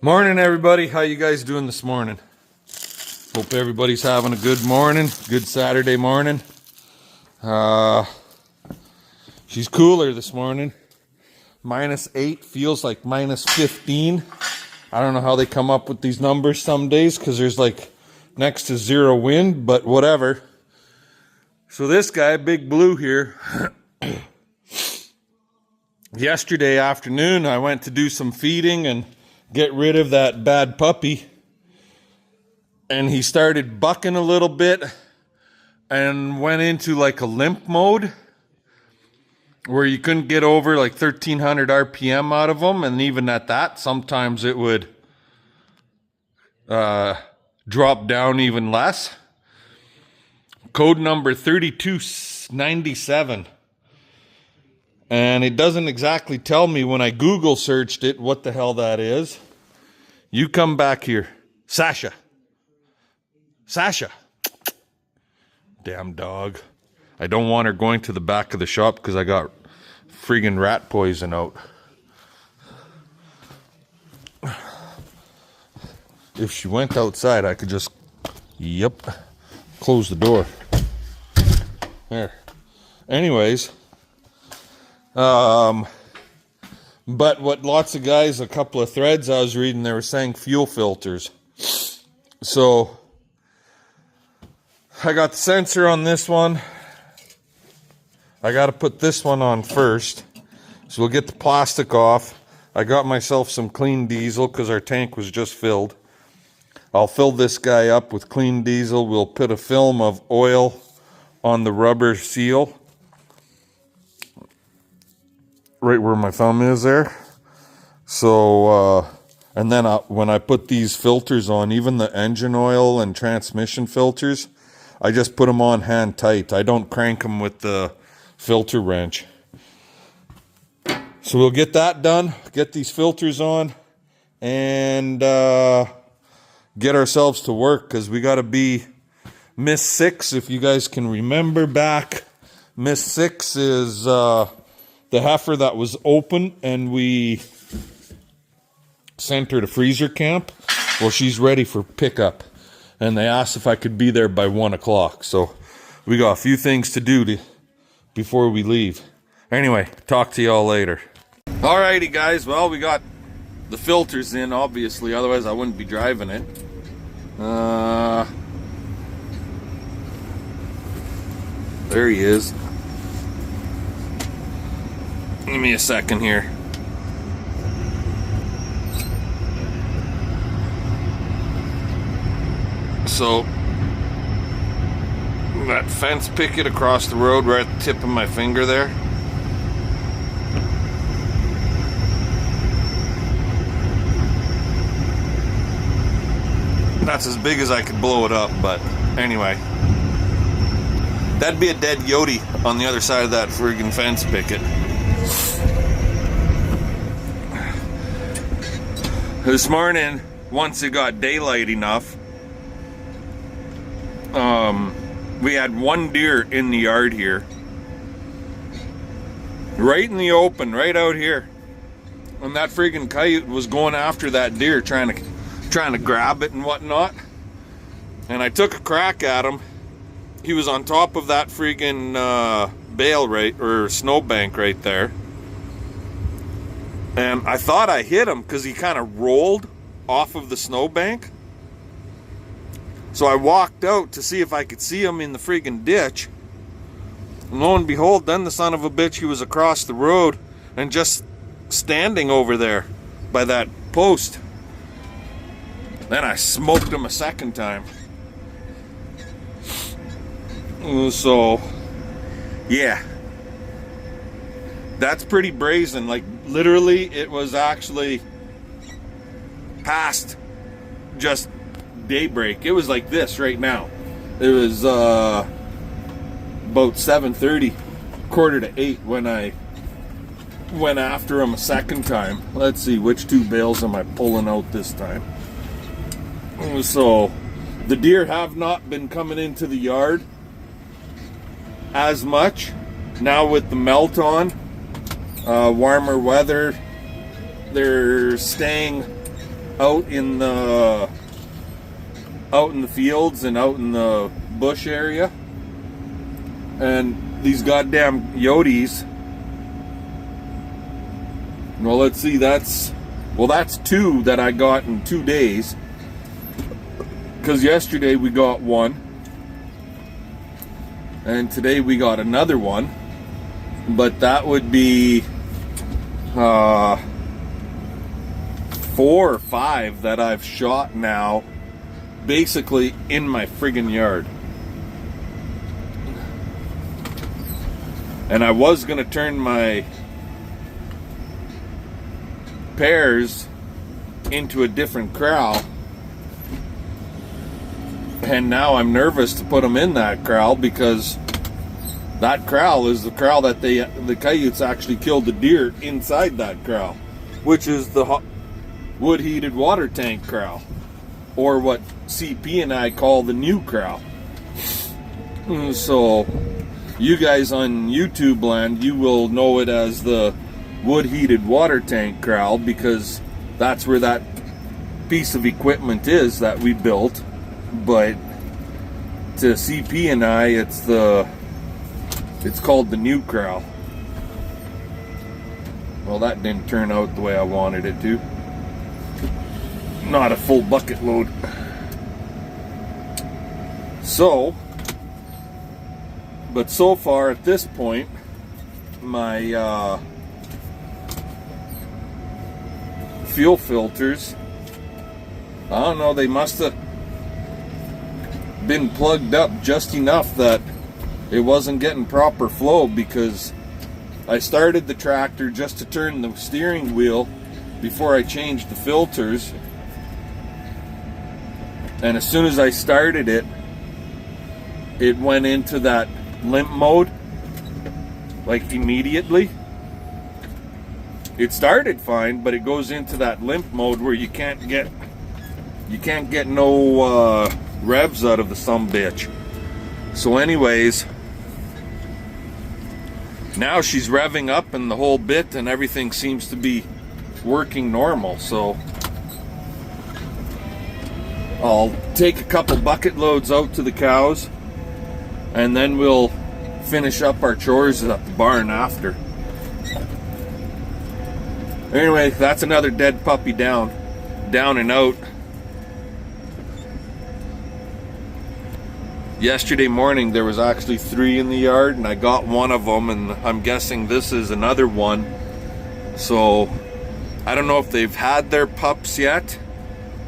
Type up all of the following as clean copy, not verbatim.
Morning, everybody. How you guys doing this morning? Hope everybody's having a good morning, good Saturday morning. She's cooler this morning. -8 feels like -15. I don't know how they come up with these numbers some days because there's like next to zero wind, but whatever. So this guy, Big Blue here, yesterday afternoon I went to do some feeding and get rid of that bad puppy, and he started bucking a little bit and went into like a limp mode where you couldn't get over like 1300 RPM out of him, and even at that sometimes it would drop down even less. Code number 3297. And it doesn't exactly tell me when I Google searched it what the hell that is. You come back here. Sasha. Sasha. Damn dog. I don't want her going to the back of the shop because I got friggin' rat poison out. If she went outside, I could just, close the door. There. Anyways. But what lots of guys, a couple of threads I was reading, they were saying fuel filters. So I got the sensor on this one. I got to put this one on first. So we'll get the plastic off. I got myself some clean diesel because our tank was just filled. I'll fill this guy up with clean diesel. We'll put a film of oil on the rubber seal. Right where my thumb is there. So, and then when I put these filters on, even the engine oil and transmission filters, I just put them on hand tight. I don't crank them with the filter wrench. So we'll get that done, get these filters on, and get ourselves to work, because we got to be Miss 6. If you guys can remember back, Miss 6 is the heifer that was open, and we sent her to freezer camp. Well, she's ready for pickup, and they asked if I could be there by 1 o'clock. So we got a few things to do before we leave. Anyway, talk to y'all later. Alrighty, guys. Well, we got the filters in, obviously. Otherwise, I wouldn't be driving it. There he is. Give me a second here. So, that fence picket across the road right at the tip of my finger there. That's as big as I could blow it up, but anyway. That'd be a dead Yodi on the other side of that friggin' fence picket. This morning, once it got daylight enough, we had one deer in the yard here. Right in the open, right out here. And that friggin' coyote was going after that deer, trying to grab it and whatnot. And I took a crack at him. He was on top of that friggin' bale or snowbank right there. And I thought I hit him because he kind of rolled off of the snowbank. So I walked out to see if I could see him in the friggin' ditch. And lo and behold, then the son of a bitch, he was across the road and just standing over there by that post. Then I smoked him a second time. So, yeah. That's pretty brazen. Like, literally, it was actually past just daybreak. It was like this right now. It was about 7:30, 7:45 when I went after him a second time. Let's see, which two bales am I pulling out this time? So, the deer have not been coming into the yard as much. Now with the melt on, warmer weather, they're staying out in the fields and out in the bush area, and these goddamn Yotes. Well, let's see, that's 2 that I got in 2 days, because yesterday we got 1 and today we got another 1, but that would be 4 or 5 that I've shot now, basically in my friggin' yard. And I was gonna turn my pairs into a different corral, and now I'm nervous to put them in that corral, because that corral is the corral that the coyotes actually killed the deer inside that corral, which is the wood heated water tank corral, or what CP and I call the new corral. So you guys on YouTube land, you will know it as the wood heated water tank corral, because that's where that piece of equipment is that we built. But to CP and I, it's called the new corral. Well, that didn't turn out the way I wanted it to. Not a full bucket load. But so far at this point, my fuel filters, I don't know, they must have been plugged up just enough that it wasn't getting proper flow, because I started the tractor just to turn the steering wheel before I changed the filters, and as soon as I started it, it went into that limp mode, like immediately. It started fine, but it goes into that limp mode where you can't get no revs out of the sumbitch. So anyways, now she's revving up and the whole bit, and everything seems to be working normal. So I'll take a couple bucket loads out to the cows, and then we'll finish up our chores at the barn after. Anyway, that's another dead puppy down and out. Yesterday morning there was actually 3 in the yard, and I got one of them, and I'm guessing this is another one. So I don't know if they've had their pups yet,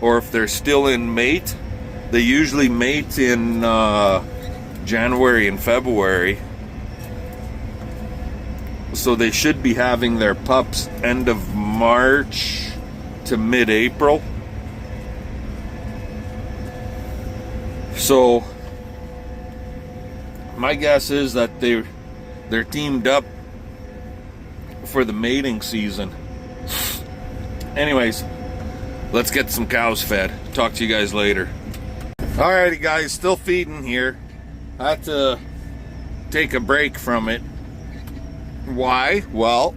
or if they're still in mate. They usually mate in January and February, so they should be having their pups end of March to mid-April. So my guess is that they're teamed up for the mating season. Anyways, let's get some cows fed. Talk to you guys later. Alrighty guys, still feeding here. I had to take a break from it. Why? Well,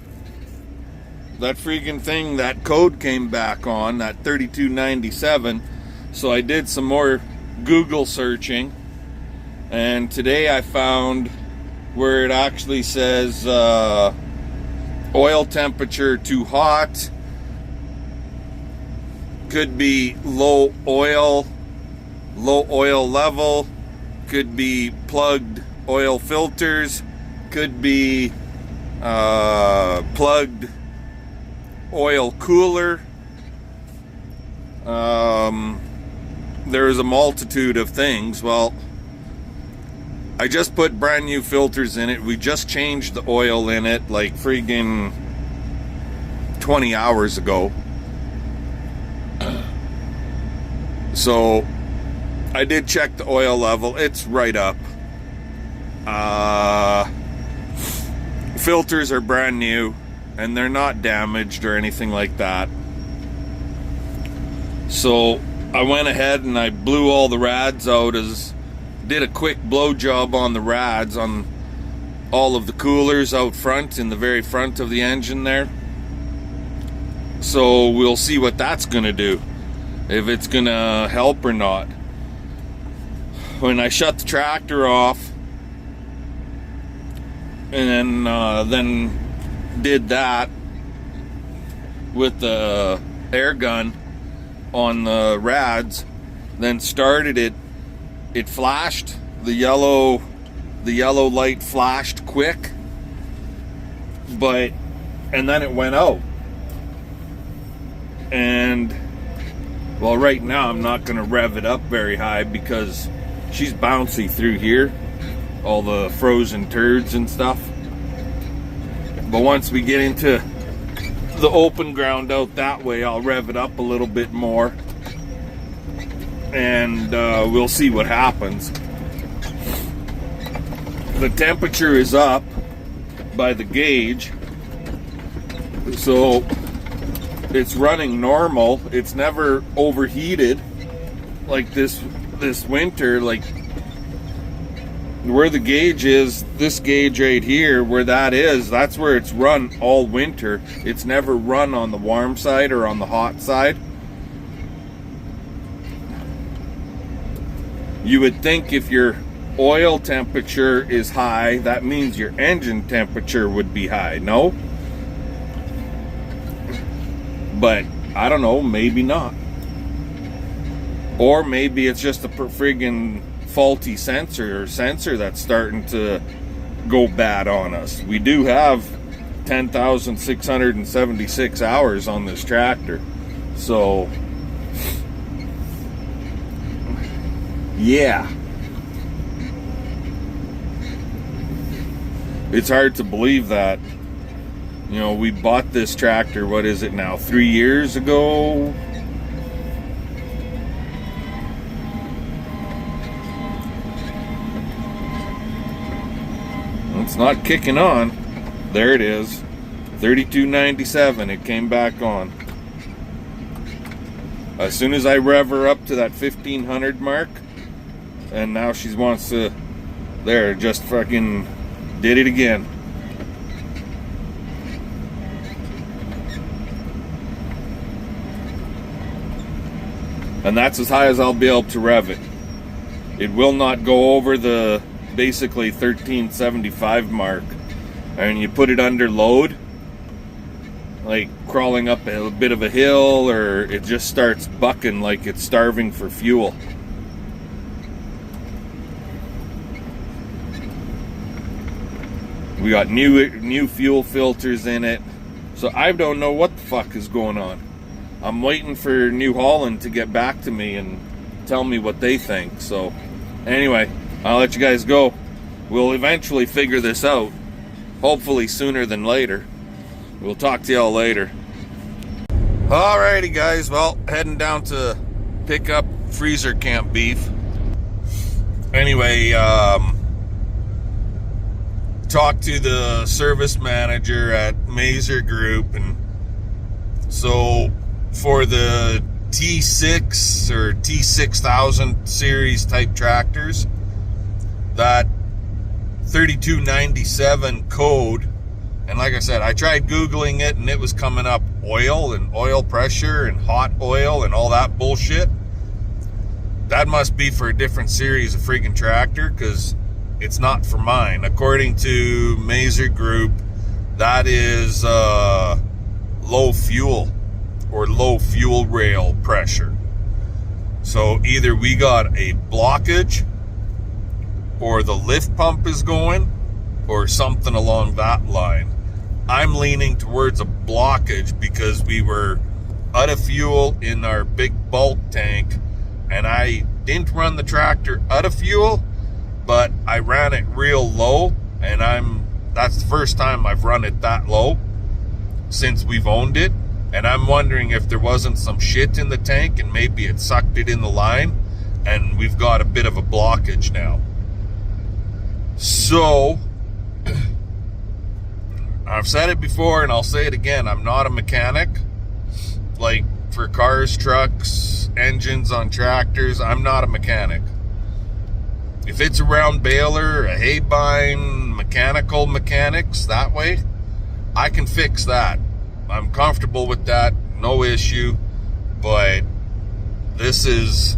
that freaking thing, that code came back on, that 3297. So I did some more Google searching, and today I found where it actually says oil temperature too hot, could be low oil level, could be plugged oil filters, could be plugged oil cooler. There's a multitude of things. Well, I just put brand new filters in it. We just changed the oil in it like friggin' 20 hours ago. So I did check the oil level. It's right up. Filters are brand new and they're not damaged or anything like that. So I went ahead and I blew all the rads out, did a quick blow job on the rads on all of the coolers out front, in the very front of the engine there. So we'll see what that's gonna do. if it's gonna help or not. When I shut the tractor off and then did that with the air gun on the rads, then started it, it flashed, the yellow light flashed quick, and then it went out. And well, right now I'm not gonna rev it up very high because she's bouncy through here, all the frozen turds and stuff. But once we get into the open ground out that way, I'll rev it up a little bit more, and we'll see what happens. The temperature is up by the gauge, so it's running normal. It's never overheated like this winter. Like where the gauge is, this gauge right here, where that is, that's where it's run all winter. It's never run on the warm side or on the hot side. You would think if your oil temperature is high, that means your engine temperature would be high, no? But I don't know, maybe not. Or maybe it's just a friggin' faulty sensor that's starting to go bad on us. We do have 10,676 hours on this tractor. So, yeah. It's hard to believe that. You know, we bought this tractor, what is it now, 3 years ago? It's not kicking on. There it is. 32.97. It came back on. As soon as I rev her up to that 1500 mark, and now she wants to, there, just fucking did it again. And that's as high as I'll be able to rev it. It will not go over the basically 1375 mark. And you put it under load, like crawling up a bit of a hill, or it just starts bucking like it's starving for fuel. We got new fuel filters in it, so I don't know what the fuck is going on. I'm waiting for New Holland to get back to me and tell me what they think. So anyway, I'll let you guys go. We'll eventually figure this out, hopefully sooner than later. We'll talk to y'all later. Alrighty guys, well, heading down to pick up freezer camp beef. Anyway, talked to the service manager at Mazer Group, and so for the T6 or T6000 series type tractors, that 3297 code, and like I said, I tried Googling it and it was coming up oil and oil pressure and hot oil and all that bullshit. That must be for a different series of freaking tractor, because it's not for mine. According to Mazer Group, that is low fuel or low fuel rail pressure. So either we got a blockage, or the lift pump is going, or something along that line. I'm leaning towards a blockage because we were out of fuel in our big bulk tank, and I didn't run the tractor out of fuel, but I ran it real low, and that's the first time I've run it that low since we've owned it. And I'm wondering if there wasn't some shit in the tank and maybe it sucked it in the line, and we've got a bit of a blockage now. So I've said it before and I'll say it again, I'm not a mechanic. Like for cars, trucks, engines on tractors, I'm not a mechanic. If it's a round baler, a hay bind, mechanical mechanics that way, I can fix that. I'm comfortable with that, no issue. But This is...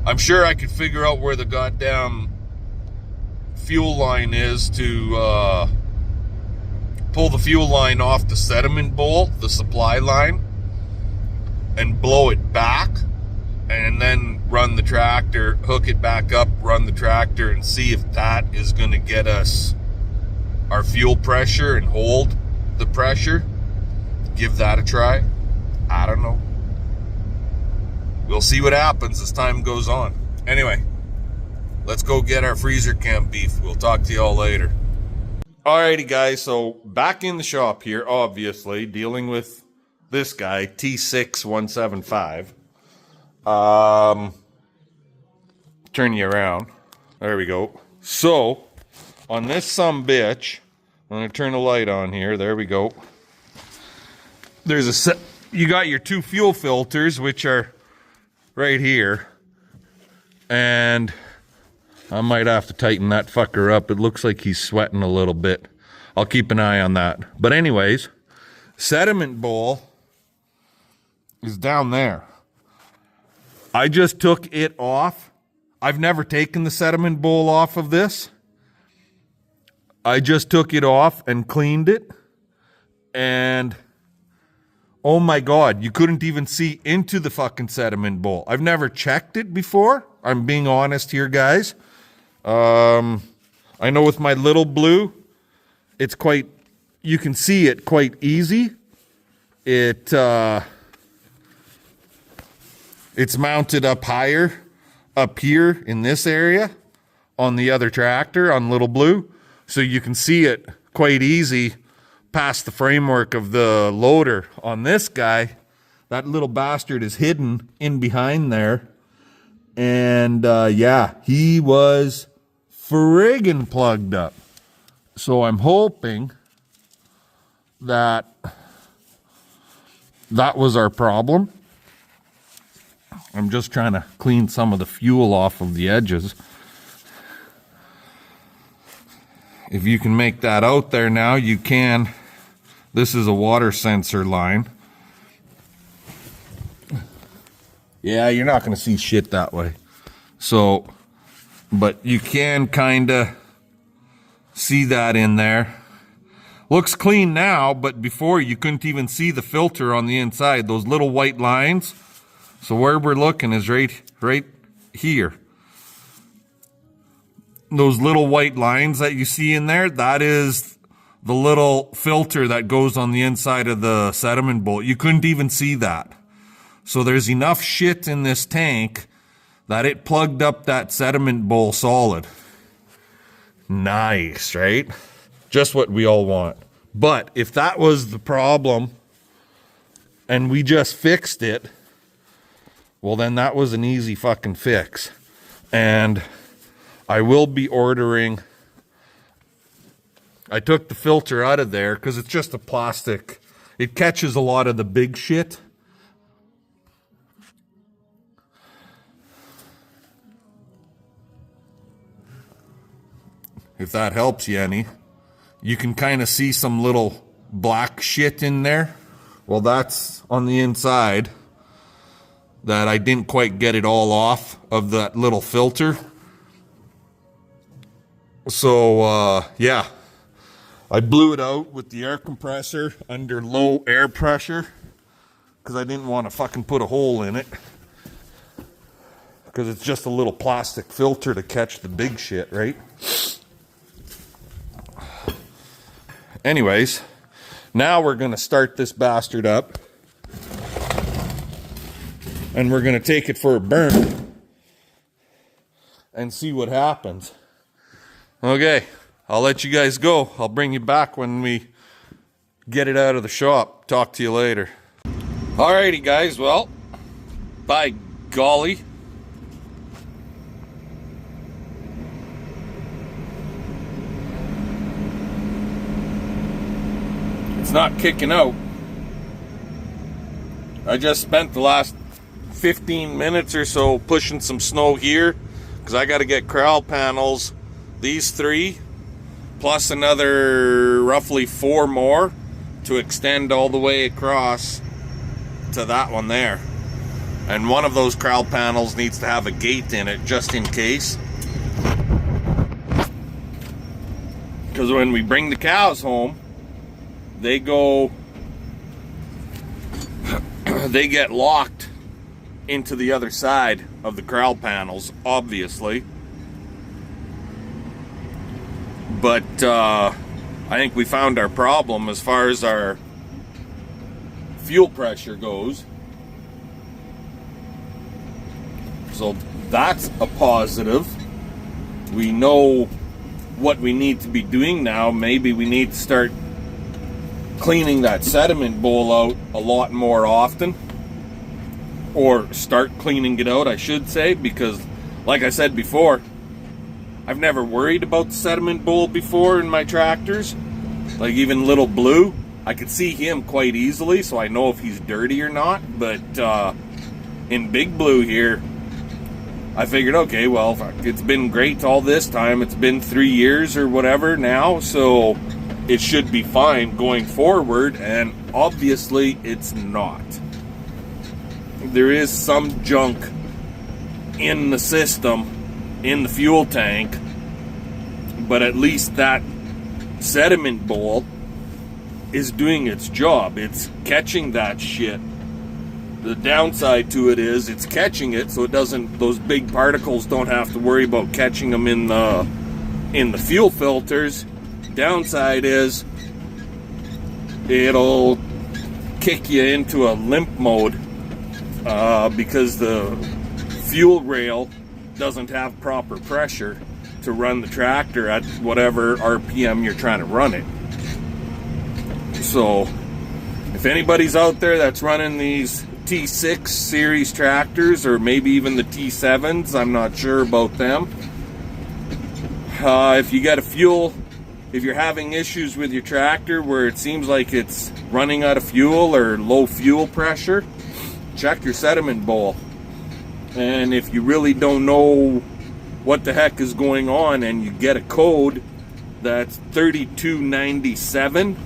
I'm sure I could figure out where the goddamn fuel line is to pull the fuel line off the sediment bowl, the supply line, and blow it back, and then run the tractor, hook it back up, run the tractor, and see if that is going to get us our fuel pressure and hold the pressure. Give that a try. I don't know. We'll see what happens as time goes on. Anyway, let's go get our freezer camp beef. We'll talk to y'all later. Alrighty guys, so back in the shop here, obviously, dealing with this guy, T6.175. Turn you around. There we go. So, on this sumbitch, I'm going to turn the light on here. There we go. There's a set. You got your two fuel filters, which are right here. And I might have to tighten that fucker up. It looks like he's sweating a little bit. I'll keep an eye on that. But anyways, sediment bowl is down there. I just took it off. I've never taken the sediment bowl off of this. I just took it off and cleaned it. And oh my God, you couldn't even see into the fucking sediment bowl. I've never checked it before. I'm being honest here, guys. I know with my little blue, it's quite, you can see it quite easy. It's mounted up higher, up here in this area on the other tractor on little blue. So you can see it quite easy past the framework of the loader. On this guy, that little bastard is hidden in behind there. And yeah, he was friggin' plugged up. So I'm hoping that that was our problem. I'm just trying to clean some of the fuel off of the edges. If you can make that out there now, you can. This is a water sensor line. Yeah, you're not going to see shit that way. So, but you can kind of see that in there. Looks clean now, but before you couldn't even see the filter on the inside. Those little white lines. So where we're looking is right here. Those little white lines that you see in there, that is the little filter that goes on the inside of the sediment bowl. You couldn't even see that. So there's enough shit in this tank that it plugged up that sediment bowl solid. Nice, right? Just what we all want. But if that was the problem and we just fixed it, well then that was an easy fucking fix. And I will be ordering, I took the filter out of there because it's just a plastic. It catches a lot of the big shit. If that helps you any. You can kind of see some little black shit in there. Well, that's on the inside that I didn't quite get it all off of that little filter. So, yeah. I blew it out with the air compressor under low air pressure because I didn't want to fucking put a hole in it. Because it's just a little plastic filter to catch the big shit, right? Anyways, now we're going to start this bastard up. And we're going to take it for a burn. And see what happens. Okay, I'll let you guys go. I'll bring you back when we get it out of the shop. Talk to you later. Alrighty guys, well, by golly. It's not kicking out. I just spent the last 15 minutes or so pushing some snow here because I got to get corral panels, these 3 plus another roughly 4 more to extend all the way across to that one there. And one of those corral panels needs to have a gate in it just in case. Because when we bring the cows home, they get locked into the other side of the corral panels, obviously. But I think we found our problem as far as our fuel pressure goes. So that's a positive. We know what we need to be doing now. Maybe we need to start cleaning that sediment bowl out a lot more often. Or start cleaning it out, I should say, because like I said before, I've never worried about the sediment bowl before in my tractors. Like even Little Blue, I could see him quite easily, so I know if he's dirty or not. But in Big Blue here, I figured, okay, well, it's been great all this time. It's been 3 years or whatever now, so it should be fine going forward, and obviously it's not. There is some junk in the system, in the fuel tank, but at least that sediment bowl is doing its job. It's catching that shit. The downside to it is it's catching it, so it doesn't, those big particles don't have to worry about catching them in the fuel filters. Downside is it'll kick you into a limp mode because the fuel rail doesn't have proper pressure to run the tractor at whatever RPM you're trying to run it. So if anybody's out there that's running these T6 series tractors, or maybe even the T7s, I'm not sure about them. If you got if you're having issues with your tractor where it seems like it's running out of fuel or low fuel pressure, check your sediment bowl. And if you really don't know what the heck is going on and you get a code that's 3297,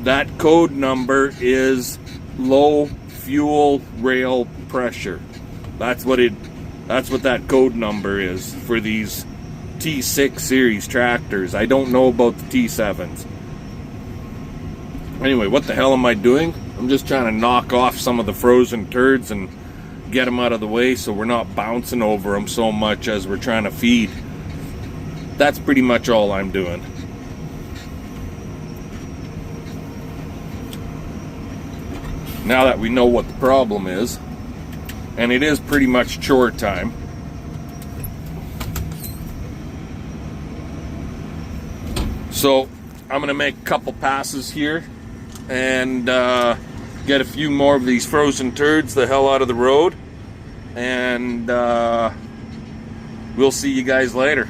that code number is low fuel rail pressure. That's what that code number is for these T6 series tractors. I don't know about the T7s. Anyway, what the hell am I doing? I'm just trying to knock off some of the frozen turds and get them out of the way so we're not bouncing over them so much as we're trying to feed. That's pretty much all I'm doing. Now that we know what the problem is, and it is pretty much chore time, so I'm going to make a couple passes here and get a few more of these frozen turds the hell out of the road, and we'll see you guys later.